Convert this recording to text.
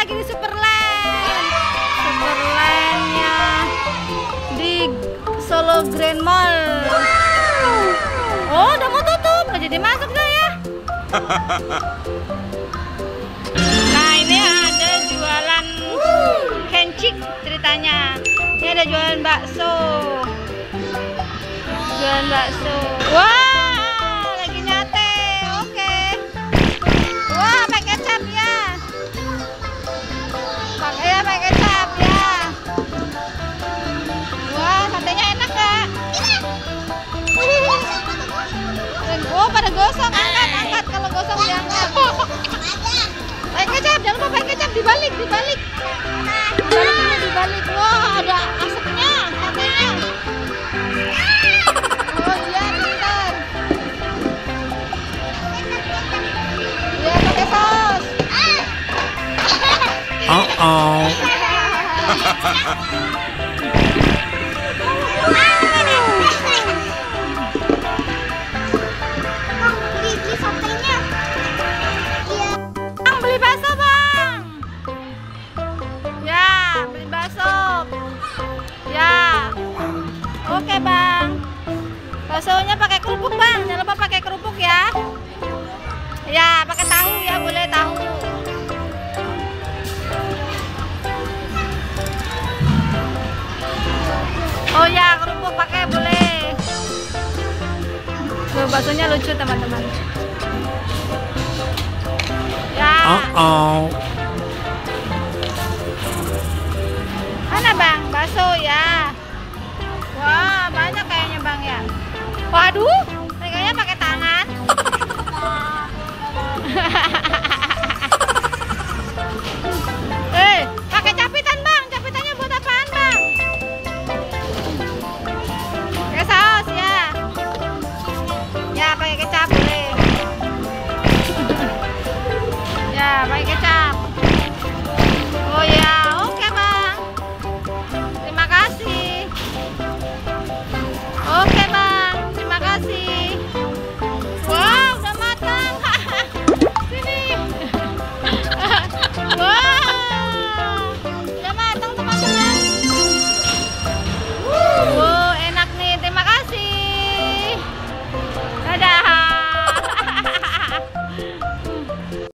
lagi di Superland. Superlandnya di Solo Grand Mall. Oh, udah mau tutup, nggak jadi masuk saya. Nah, ini ada jualan kencik ceritanya. Ini ada jualan bakso. Jualan bakso. Wah, lagi nyate. Oke. Wah, pakai kecap ya. Pakai kecap ya. Wah, satenya enak gak? Oh, pada gosong. Angkat. Kalau gosong diangkat. Pakai kecap, jangan lupa pakai kecap. Dibalik. Dibalik. Wah, ada asapnya, satenya. Oh iya, pintar. Iya, pakai saus. Beli satenya. Iya. Bang, beli bakso, Bang. Ya, beli bakso. Ya. Oke, Bang. Baksonya pakai kerupuk, Bang. Jangan lupa pakai kerupuk ya. Ya, pakai tahu ya, boleh tahu. Oh ya, kerupuk pakai boleh. Tuh, baksonya lucu, teman-teman. Ya. Mana, Bang? Bakso